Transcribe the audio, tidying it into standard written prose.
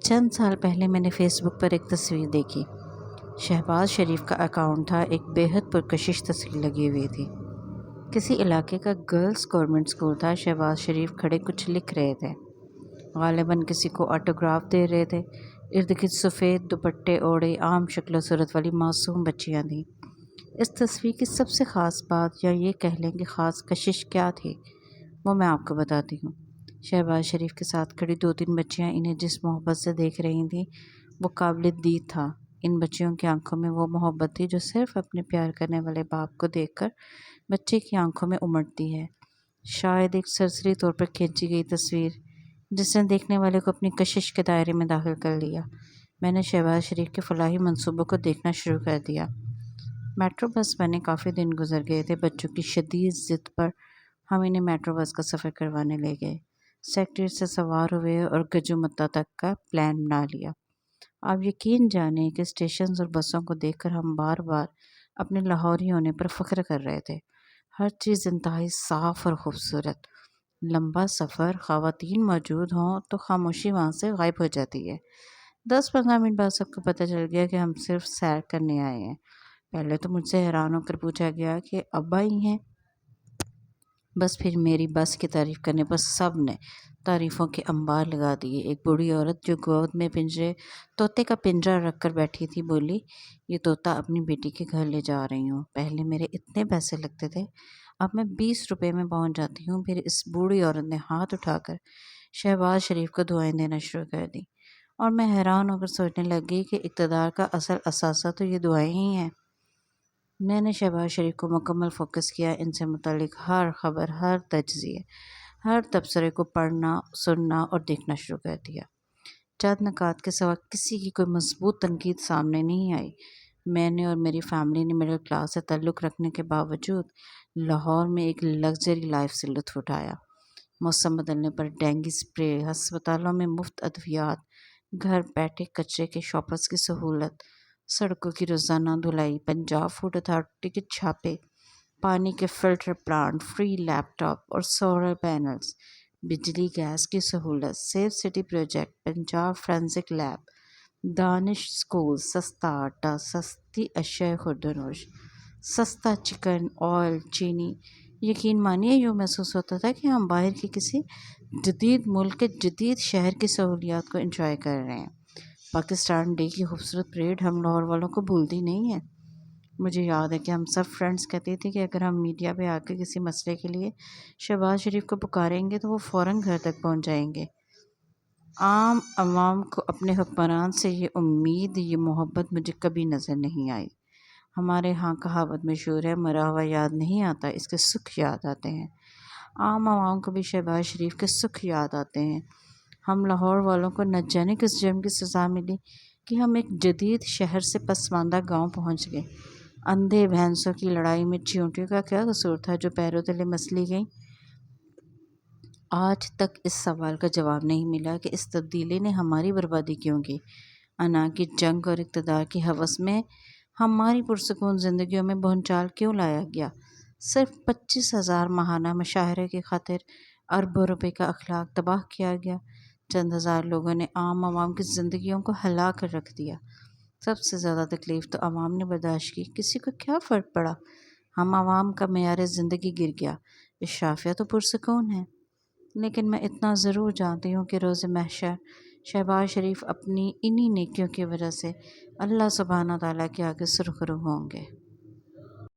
چند سال پہلے میں نے فیس بک پر ایک تصویر دیکھی۔ شہباز شریف کا اکاؤنٹ تھا۔ ایک بےحد پرکشش تصویر لگی ہوئی تھی۔ کسی علاقے کا گرلز گورنمنٹ اسکول تھا۔ شہباز شریف کھڑے کچھ لکھ رہے تھے، غالباً کسی کو آٹوگراف دے رہے تھے۔ ارد گرد سفید دوپٹے اوڑھے عام شکل و صورت والی معصوم بچیاں تھیں۔ اس تصویر کی سب سے خاص بات، یا یہ کہہ لیں کہ خاص کشش کیا تھی، وہ میں آپ کو بتاتی ہوں۔ شہباز شریف کے ساتھ کھڑی 2-3 بچیاں انہیں جس محبت سے دیکھ رہی تھیں وہ قابل دید تھا۔ ان بچیوں کی آنکھوں میں وہ محبت تھی جو صرف اپنے پیار کرنے والے باپ کو دیکھ کر بچے کی آنکھوں میں امڑتی ہے۔ شاید ایک سرسری طور پر کھینچی گئی تصویر جس نے دیکھنے والے کو اپنی کشش کے دائرے میں داخل کر لیا۔ میں نے شہباز شریف کے فلاحی منصوبوں کو دیکھنا شروع کر دیا۔ میٹرو بس بنے کافی دن گزر گئے تھے۔ بچوں کی شدید ضد پر ہم انہیں میٹرو بس کا سفر کروانے لے گئے۔ سیکٹریٹ سے سوار ہوئے اور گجو متا تک کا پلان بنا لیا۔ آپ یقین جانیں کہ اسٹیشنز اور بسوں کو دیکھ کر ہم بار بار اپنے لاہوری ہونے پر فخر کر رہے تھے۔ ہر چیز انتہائی صاف اور خوبصورت۔ لمبا سفر، خواتین موجود ہوں تو خاموشی وہاں سے غائب ہو جاتی ہے۔ 10-15 منٹ بعد سب کو پتہ چل گیا کہ ہم صرف سیر کرنے آئے ہیں۔ پہلے تو مجھ سے حیران ہو کر پوچھا گیا کہ اب آئی ہیں؟ بس پھر میری بس کی تعریف کرنے پر سب نے تعریفوں کے انبار لگا دیے۔ ایک بوڑھی عورت جو گود میں طوطے کا پنجرا رکھ کر بیٹھی تھی بولی، یہ طوطا اپنی بیٹی کے گھر لے جا رہی ہوں۔ پہلے میرے اتنے پیسے لگتے تھے، اب میں 20 روپے میں پہنچ جاتی ہوں۔ پھر اس بوڑھی عورت نے ہاتھ اٹھا کر شہباز شریف کو دعائیں دینا شروع کر دی، اور میں حیران ہو کر سوچنے لگی کہ اقتدار کا اصل اثاثہ تو یہ دعائیں ہی ہیں۔ میں نے شہباز شریف کو مکمل فوکس کیا۔ ان سے متعلق ہر خبر، ہر تجزیے، ہر تبصرے کو پڑھنا، سننا اور دیکھنا شروع کر دیا۔ چند نکات کے سوا کسی کی کوئی مضبوط تنقید سامنے نہیں آئی۔ میں نے اور میری فیملی نے مڈل کلاس سے تعلق رکھنے کے باوجود لاہور میں ایک لگژری لائف سے لطف اٹھایا۔ موسم بدلنے پر ڈینگی سپرے، ہسپتالوں میں مفت ادویات، گھر بیٹھے کچرے کے شاپرز کی سہولت، سڑکوں کی روزانہ دھلائی، پنجاب فوڈ اتھارٹی کے چھاپے، پانی کے filter plant, free laptop اور سولر پینلز، بجلی گیس کی سہولت، safe city project, Punjab forensic lab, Danish school, سستا آٹا، سستی اشیاء خوردونوش، سستا چکن، آئل، چینی۔ یقین مانیے یوں محسوس ہوتا تھا کہ ہم باہر کے کسی جدید ملک کے جدید شہر کی سہولیات کو انجوائے کر رہے ہیں۔ پاکستان ڈے کی خوبصورت پریڈ ہم لاہور والوں کو بھولتی نہیں ہے۔ مجھے یاد ہے کہ ہم سب فرینڈز کہتے تھے کہ اگر ہم میڈیا پہ آ کے کسی مسئلے کے لیے شہباز شریف کو پکاریں گے تو وہ فوراً گھر تک پہنچ جائیں گے۔ عام عوام کو اپنے حکمران سے یہ امید، یہ محبت مجھے کبھی نظر نہیں آئی۔ ہمارے ہاں کہاوت مشہور ہے، مرا ہوا یاد نہیں آتا، اس کے سکھ یاد آتے ہیں۔ عام عوام کو بھی شہباز شریف کے سکھ یاد آتے ہیں۔ ہم لاہور والوں کو نہ جانے کس جرم کی سزا ملی کہ ہم ایک جدید شہر سے پسماندہ گاؤں پہنچ گئے۔ اندھے بھینسوں کی لڑائی میں چیونٹیوں کا کیا قصور تھا جو پیروں تلے مسلی گئیں؟ آج تک اس سوال کا جواب نہیں ملا کہ اس تبدیلی نے ہماری بربادی کیوں کی۔ انا کی جنگ اور اقتدار کی ہوس میں ہماری پرسکون زندگیوں میں بھونچال کیوں لایا گیا؟ صرف 25,000 ماہانہ مشاہرے کی خاطر اربوں روپے کا اخلاق تباہ کیا گیا۔ چند ہزار لوگوں نے عام عوام کی زندگیوں کو ہلا کر رکھ دیا۔ سب سے زیادہ تکلیف تو عوام نے برداشت کی۔ کسی کو کیا فرق پڑا؟ ہم عوام کا معیار زندگی گر گیا، اشرافیہ تو پرسکون ہے۔ لیکن میں اتنا ضرور جانتی ہوں کہ روز محشر شہباز شریف اپنی انہی نیکیوں کی وجہ سے اللہ سبحانہ تعالیٰ کے آگے سرخرو ہوں گے۔